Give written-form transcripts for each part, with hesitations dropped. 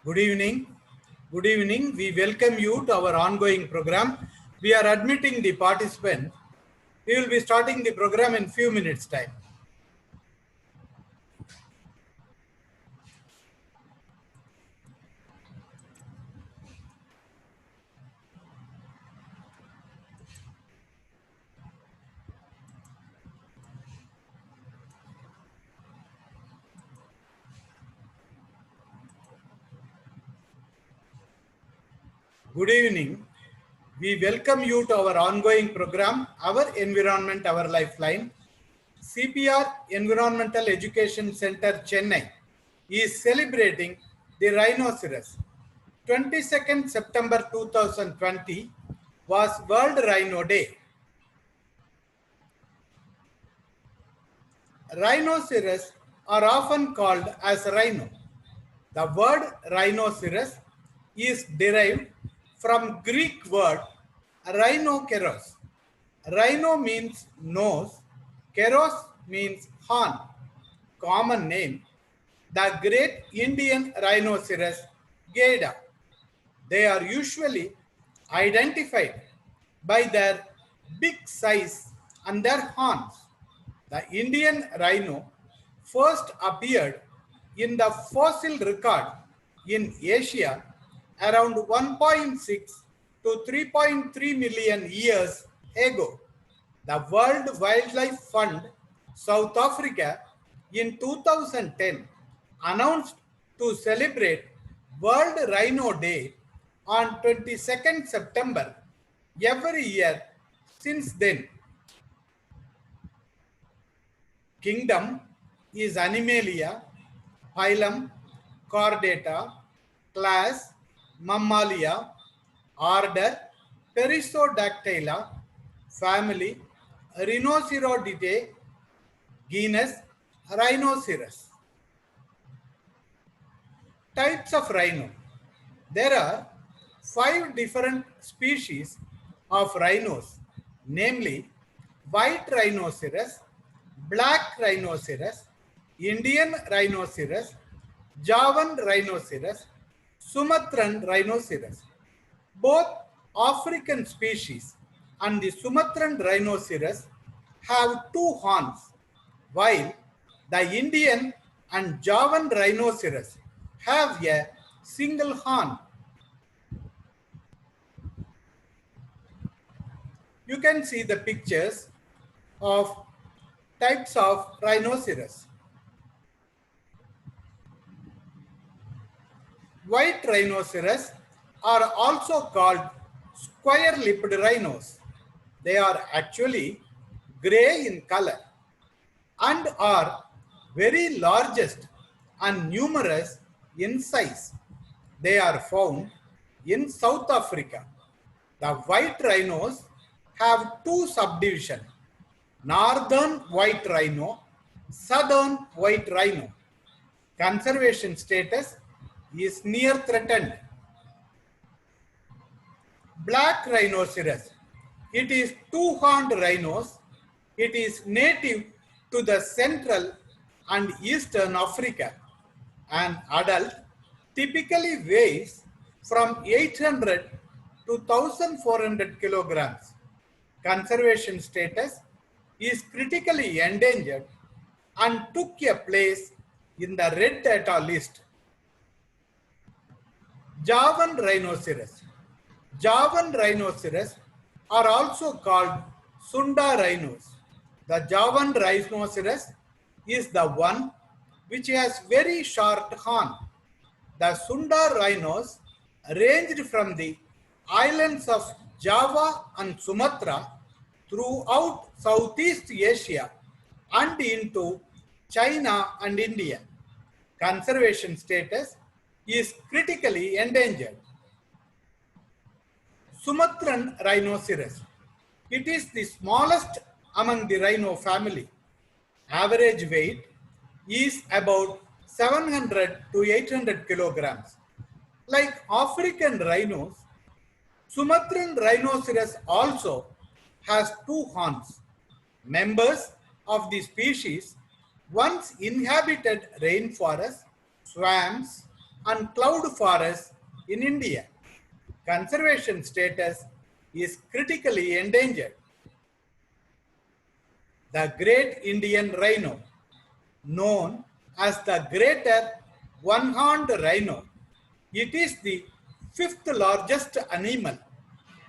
Good evening. Good evening. We welcome you to our ongoing program. We are admitting the participant. We will be starting the program in few minutes time. Good evening. We welcome you to our ongoing program, Our Environment, Our Lifeline. CPR Environmental Education Center, Chennai is celebrating the rhinoceros. 22nd September 2020 was World Rhino Day. Rhinoceros are often called as rhino. The word rhinoceros is derived from Greek word rhinokeros. Rhino means nose, keros means horn. Common name, the great Indian rhinoceros, Gaida. They are usually identified by their big size and their horns. The Indian rhino first appeared in the fossil record in Asia around 1.6 to 3.3 million years ago. The World Wildlife Fund, South Africa, in 2010 announced to celebrate World Rhino Day on 22nd September every year since then. Kingdom is Animalia, phylum Chordata, class Mammalia, order Perissodactyla, family Rhinocerodidae, genus Rhinoceros. Types of rhino. There are 5 different species of rhinos, namely white rhinoceros, black rhinoceros, Indian rhinoceros, Javan rhinoceros, Sumatran rhinoceros. Both African species and the Sumatran rhinoceros have 2 horns, while the Indian and Javan rhinoceros have a single horn. You can see the pictures of types of rhinoceros. White rhinoceros are also called square-lipped rhinos. They are actually gray in color and are very largest and numerous in size. They are found in South Africa. The white rhinos have 2 subdivisions, northern white rhino, southern white rhino. Conservation status is near threatened. Black rhinoceros. It is 2-horned rhinos. It is native to the central and eastern Africa. An adult typically weighs from 800 to 1400 kilograms. Conservation status is critically endangered and took a place in the red data list. Javan rhinoceros. Javan rhinoceros are also called Sunda rhinos. The Javan rhinoceros is the one which has very short horn. The Sunda rhinos ranged from the islands of Java and Sumatra throughout Southeast Asia and into China and India. Conservation status is critically endangered. Sumatran rhinoceros. It is the smallest among the rhino family. Average weight is about 700 to 800 kilograms. Like African rhinos, Sumatran rhinoceros also has 2 horns. Members of the species once inhabited rainforests, swamps, and cloud forests in India. Conservation status is critically endangered. The Great Indian Rhino, known as the Greater One-Horned Rhino, it is the fifth largest animal.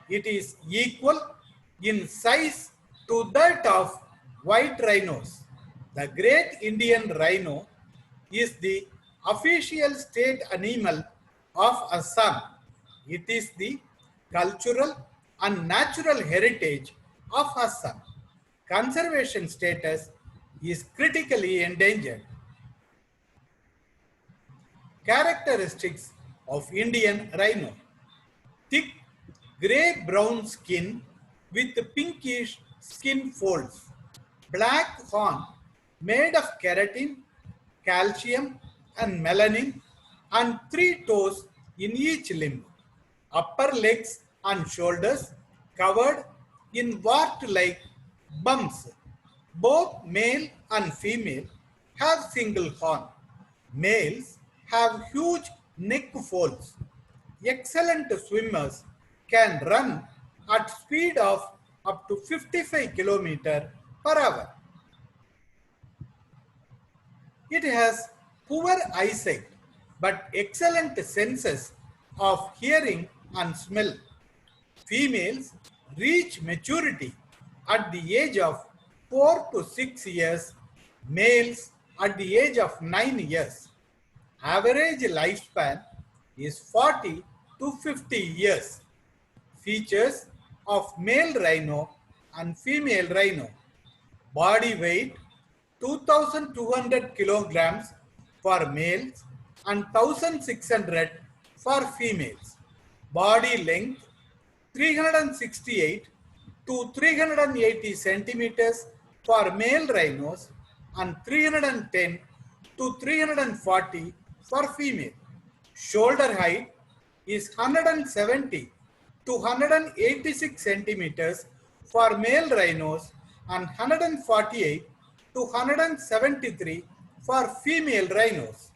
It is equal in size to that of white rhinos. The Great Indian Rhino is the official state animal of Assam. It is the cultural and natural heritage of Assam. Conservation status is critically endangered. Characteristics of Indian rhino: thick gray-brown skin with pinkish skin folds, black horn made of keratin, calcium and melanin, and 3 toes in each limb, upper legs and shoulders covered in wart-like bumps. Both male and female have single horn. Males have huge neck folds. Excellent swimmers can run at speed of up to 55 km per hour. It has poor eyesight but excellent senses of hearing and smell. Females reach maturity at the age of 4 to 6 years, males at the age of 9 years. Average lifespan is 40 to 50 years. Features of male rhino and female rhino: body weight 2200 kilograms for males and 1600 for females. Body length 368 to 380 centimeters for male rhinos and 310 to 340 for female. Shoulder height is 170 to 186 centimeters for male rhinos and 148 to 173 for female rhinos.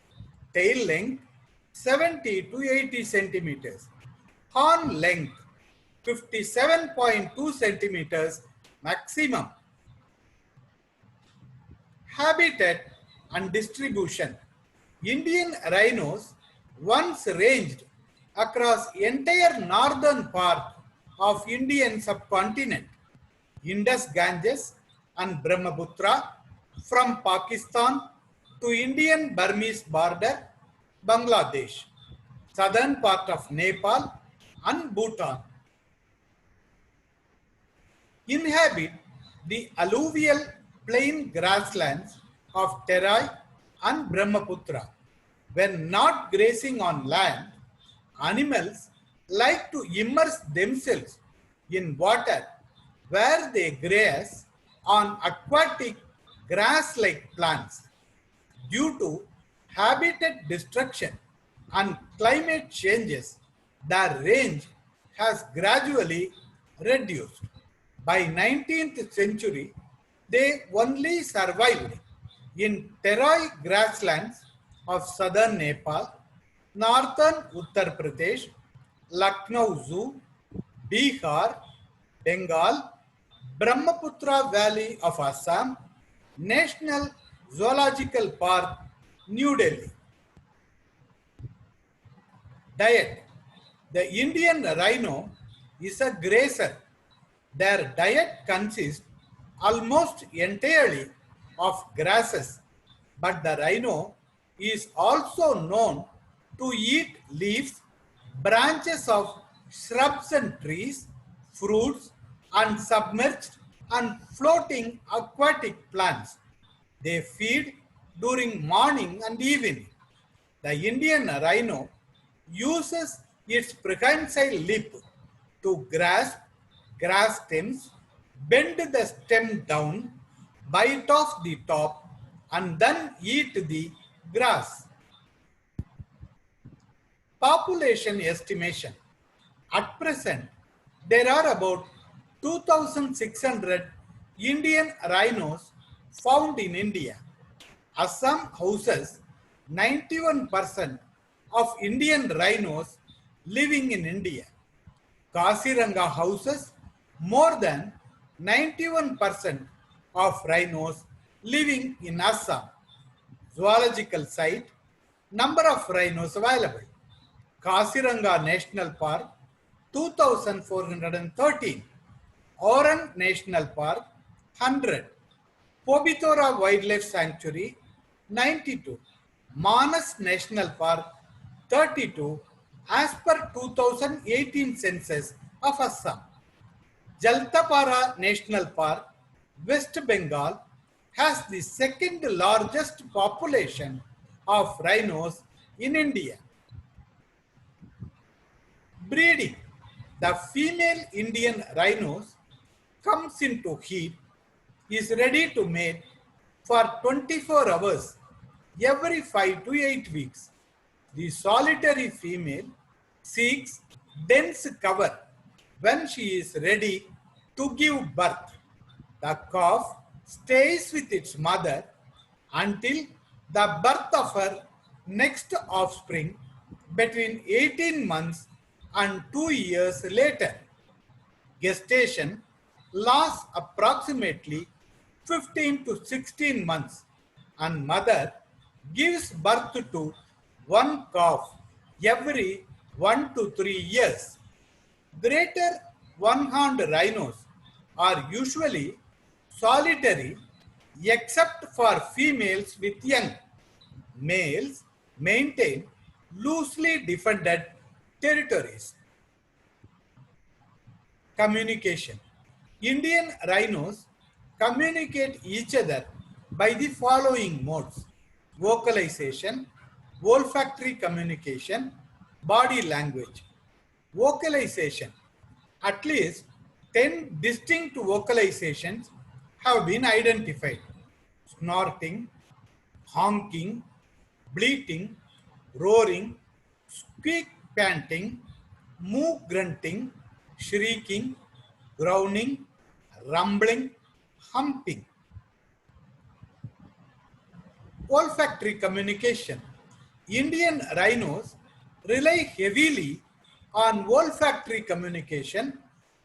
Tail length 70 to 80 centimeters. Horn length 57.2 centimeters maximum. Habitat and distribution: Indian rhinos once ranged across entire northern part of Indian subcontinent, Indus Ganges and Brahmaputra, from Pakistan to Indian Burmese border, Bangladesh, southern part of Nepal and Bhutan. Inhabit the alluvial plain grasslands of Terai and Brahmaputra. When not grazing on land, animals like to immerse themselves in water where they graze on aquatic grass-like plants. Due to habitat destruction and climate changes, their range has gradually reduced. By 19th century, they only survived in Terai grasslands of southern Nepal, northern Uttar Pradesh, Lucknow Zoo, Bihar, Bengal, Brahmaputra Valley of Assam, National Zoological Park, New Delhi. Diet: the Indian rhino is a grazer. Their diet consists almost entirely of grasses, but the rhino is also known to eat leaves, branches of shrubs and trees, fruits, and submerged and floating aquatic plants. They feed during morning and evening. The Indian rhino uses its prehensile lip to grasp grass stems, bend the stem down, bite off the top, and then eat the grass. Population estimation: at present, there are about 2,600 Indian rhinos found in India. Assam houses 91% of Indian rhinos living in India. Kaziranga houses more than 91% of rhinos living in Assam. Zoological site, number of rhinos available. Kaziranga National Park, 2,413. Orang National Park, 100. Pobithora Wildlife Sanctuary, 92. Manas National Park, 32, as per 2018 census of Assam. Jaltapara National Park, West Bengal, has the second largest population of rhinos in India. Breeding. The female Indian rhinos comes into heat, is ready to mate for 24 hours every 5 to 8 weeks. The solitary female seeks dense cover when she is ready to give birth. The calf stays with its mother until the birth of her next offspring between 18 months and 2 years later. Gestation lasts approximately 15 to 16 months and mother gives birth to one calf every 1 to 3 years. Greater one-horned rhinos are usually solitary except for females with young. Males maintain loosely defended territories. Communication. Indian rhinos communicate each other by the following modes: vocalization, olfactory communication, body language. Vocalization. At least 10 distinct vocalizations have been identified: snorting, honking, bleating, roaring, squeak panting, moo grunting, shrieking, growling, rumbling, humping. Olfactory communication. Indian rhinos rely heavily on olfactory communication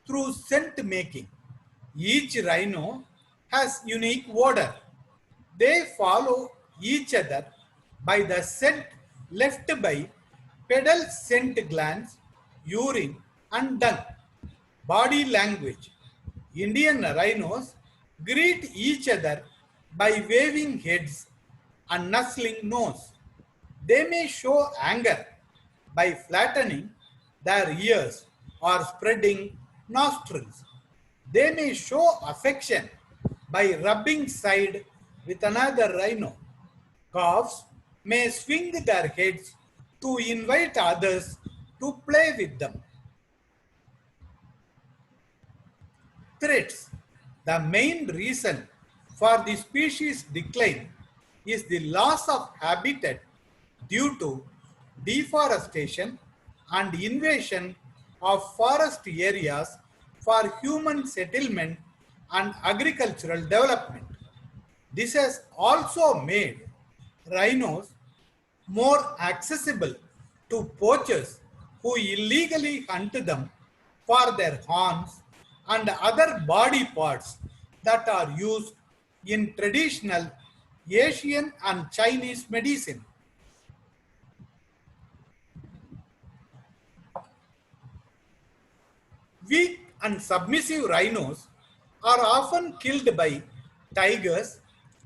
through scent making. Each rhino has unique odor. They follow each other by the scent left by pedal scent glands, urine, and dung. Body language. Indian rhinos greet each other by waving heads and nuzzling nose. They may show anger by flattening their ears or spreading nostrils. They may show affection by rubbing side with another rhino. Calves may swing their heads to invite others to play with them. Threats. The main reason for the species decline is the loss of habitat due to deforestation and invasion of forest areas for human settlement and agricultural development. This has also made rhinos more accessible to poachers who illegally hunt them for their horns and other body parts that are used in traditional Asian and Chinese medicine. Weak and submissive rhinos are often killed by tigers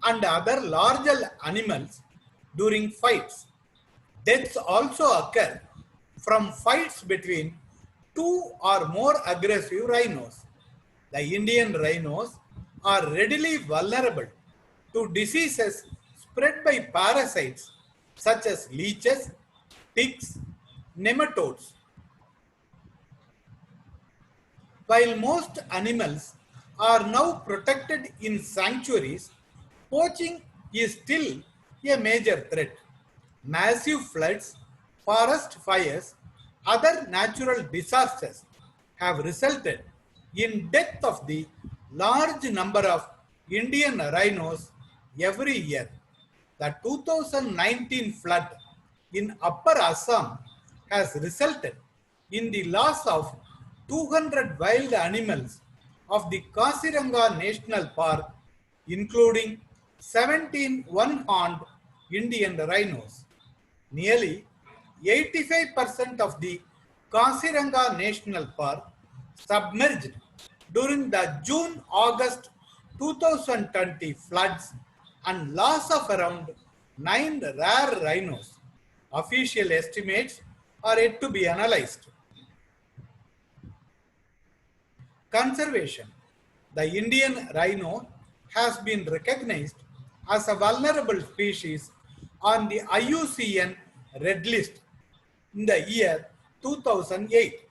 and other larger animals during fights. Deaths also occur from fights between two or more aggressive rhinos. The Indian rhinos are readily vulnerable to diseases spread by parasites such as leeches, ticks, nematodes. While most animals are now protected in sanctuaries, poaching is still a major threat. Massive floods, forest fires, other natural disasters have resulted in death of the large number of Indian rhinos every year. The 2019 flood in Upper Assam has resulted in the loss of 200 wild animals of the Kaziranga National Park, including 17 one-horned Indian rhinos. Nearly 85% of the Kaziranga National Park submerged during the June-August 2020 floods and loss of around 9 rare rhinos. Official estimates are yet to be analyzed. Conservation. The Indian rhino has been recognized as a vulnerable species on the IUCN Red List in the year 2008.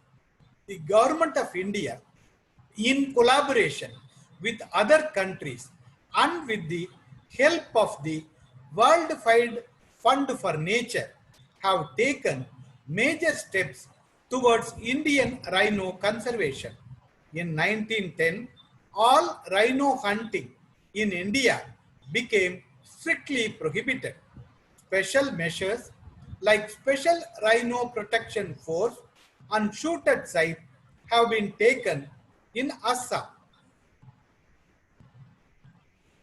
The Government of India, in collaboration with other countries and with the help of the Worldwide Fund for Nature, have taken major steps towards Indian rhino conservation. In 1910, all rhino hunting in India became strictly prohibited. Special measures like Special Rhino Protection Force and Shoot at Sight have been taken in Assam.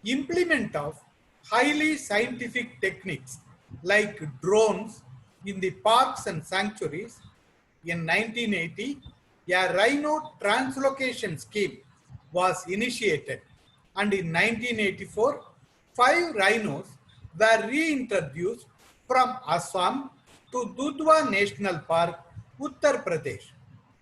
Implement of highly scientific techniques like drones in the parks and sanctuaries. In 1980, a rhino translocation scheme was initiated, and in 1984, 5 rhinos were reintroduced from Assam to Dudhwa National Park, Uttar Pradesh.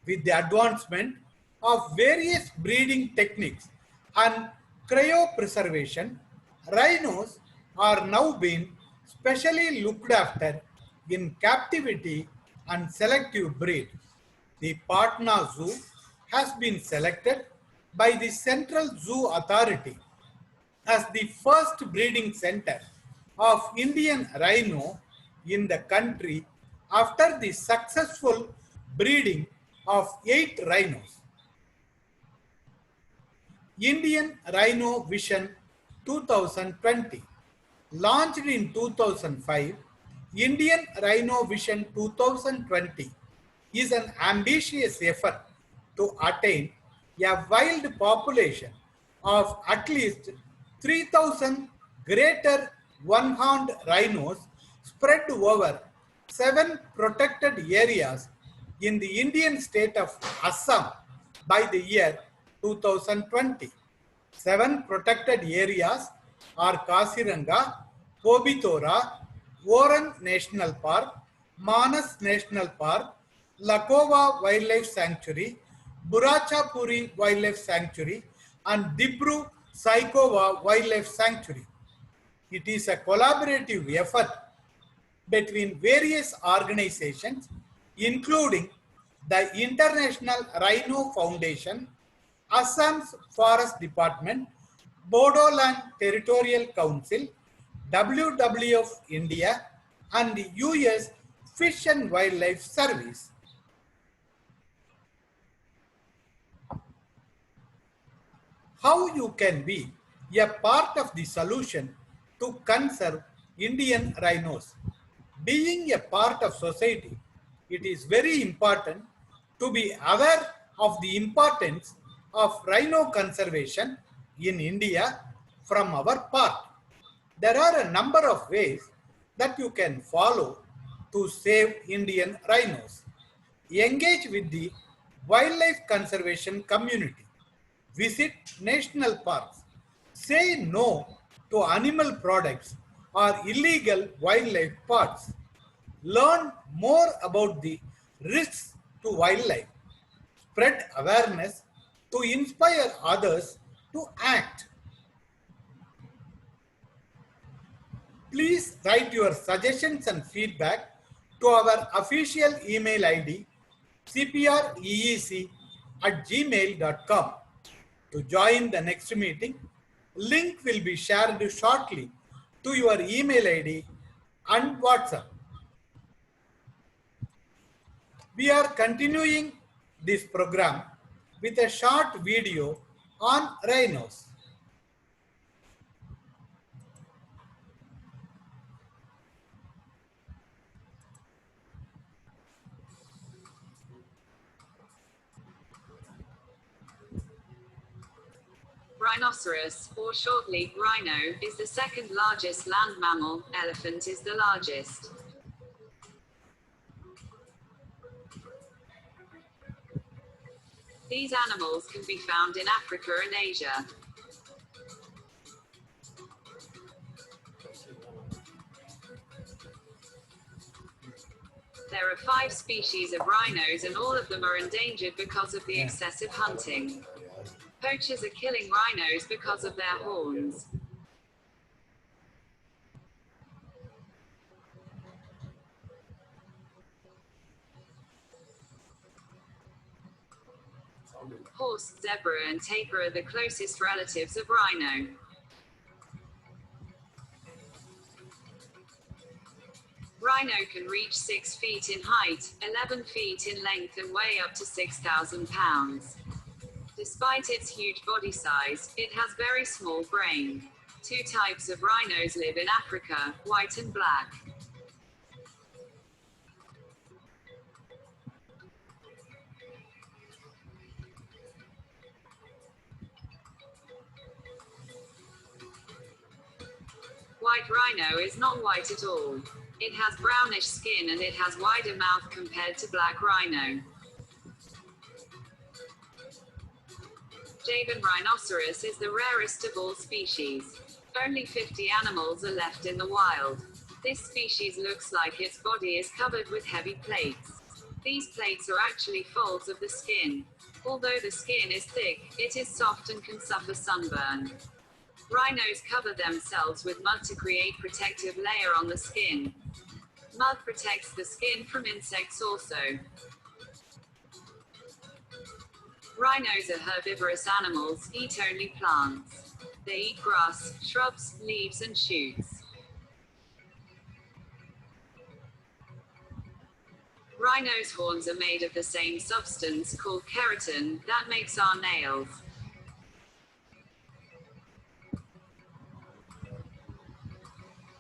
With the advancement of various breeding techniques and cryopreservation, rhinos are now being specially looked after in captivity and selective breed. The Patna Zoo has been selected by the Central Zoo Authority as the first breeding center of Indian rhino in the country after the successful breeding of 8 rhinos. Indian Rhino Vision 2020. Launched in 2005, Indian Rhino Vision 2020 is an ambitious effort to attain a wild population of at least 3,000 greater one-horned rhinos spread over 7 protected areas in the Indian state of Assam by the year 2020. 7 protected areas are Kaziranga, Pobitora, Oran National Park, Manas National Park, Lakova Wildlife Sanctuary, Burachapuri Wildlife Sanctuary, and Dibru Saikova Wildlife Sanctuary. It is a collaborative effort between various organizations, including the International Rhino Foundation, Assam's Forest Department, Bodoland Territorial Council, WWF India, and the US Fish and Wildlife Service. How you can be a part of the solution to conserve Indian rhinos. Being a part of society, it is very important to be aware of the importance of rhino conservation in India from our part. There are a number of ways that you can follow to save Indian rhinos. Engage with the wildlife conservation community. Visit national parks. Say no to animal products or illegal wildlife parts. Learn more about the risks to wildlife. Spread awareness to inspire others to act. Please write your suggestions and feedback to our official email ID cpreec@gmail.com. To join the next meeting, link will be shared shortly to your email ID and WhatsApp. We are continuing this program with a short video on rhinos. rhinoceros, or shortly, rhino, is the second largest land mammal. Elephant is the largest. These animals can be found in Africa and Asia. There are 5 species of rhinos and all of them are endangered because of the excessive hunting. Poachers are killing rhinos because of their horns. Horse, zebra and tapir are the closest relatives of rhino. Rhino can reach 6 feet in height, 11 feet in length and weigh up to 6,000 pounds. Despite its huge body size, it has very small brain. 2 types of rhinos live in Africa, white and black. White rhino is not white at all. It has brownish skin and it has wider mouth compared to black rhino. Javan rhinoceros is the rarest of all species. Only 50 animals are left in the wild. This species looks like its body is covered with heavy plates. These plates are actually folds of the skin. Although the skin is thick, it is soft and can suffer sunburn. Rhinos cover themselves with mud to create protective layer on the skin. Mud protects the skin from insects also. Rhinos are herbivorous animals, eat only plants. They eat grass, shrubs, leaves and shoots. Rhinos' horns are made of the same substance called keratin that makes our nails.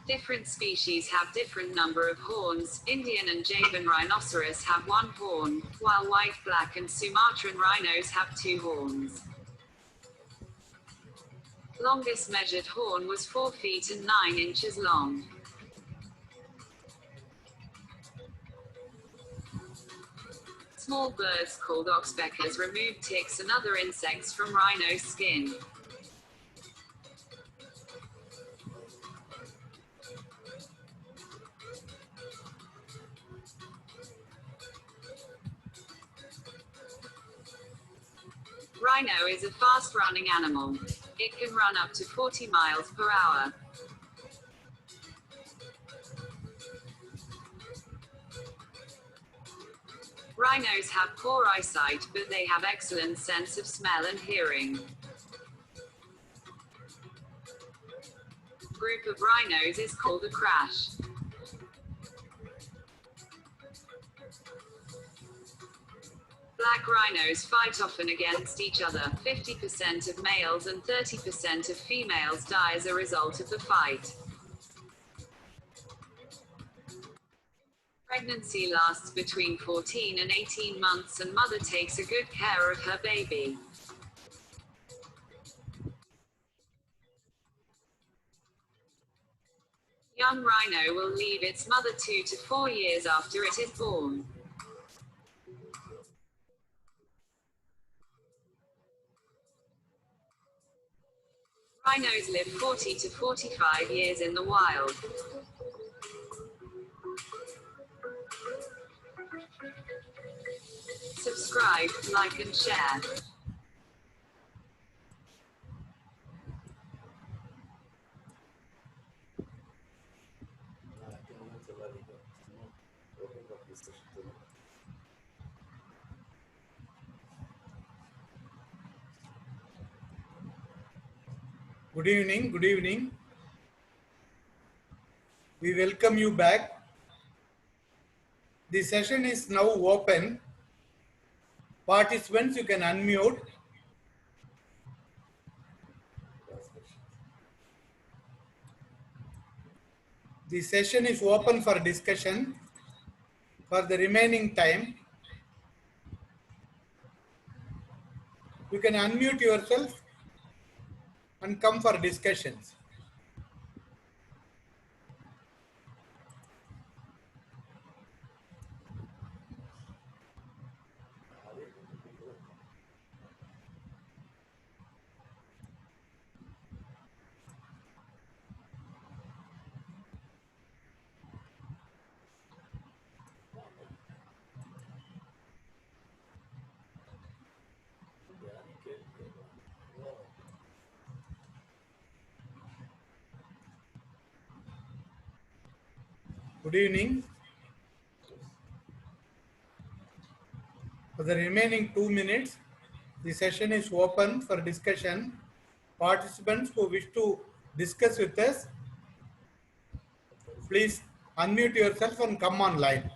Different species have different number of horns. Indian and Javan rhinoceros have 1 horn, while white, black and Sumatran rhinos have 2 horns. Longest measured horn was 4 feet and 9 inches long. Small birds called oxpeckers remove ticks and other insects from rhino's skin. Rhino is a fast-running animal. It can run up to 40 miles per hour. Rhinos have poor eyesight, but they have excellent sense of smell and hearing. Group of rhinos is called a crash. Black rhinos fight often against each other. 50% of males and 30% of females die as a result of the fight. Pregnancy lasts between 14 and 18 months and mother takes a good care of her baby. Young rhino will leave its mother 2 to 4 years after it is born. Rhinos live 40 to 45 years in the wild. Subscribe, like and share. Good evening, good evening. We welcome you back. The session is now open. Participants, you can unmute. The session is open for discussion for the remaining time. You can unmute yourself. and come for discussions. Good evening. For the remaining 2 minutes, the session is open for discussion. Participants who wish to discuss with us, please unmute yourself and come online.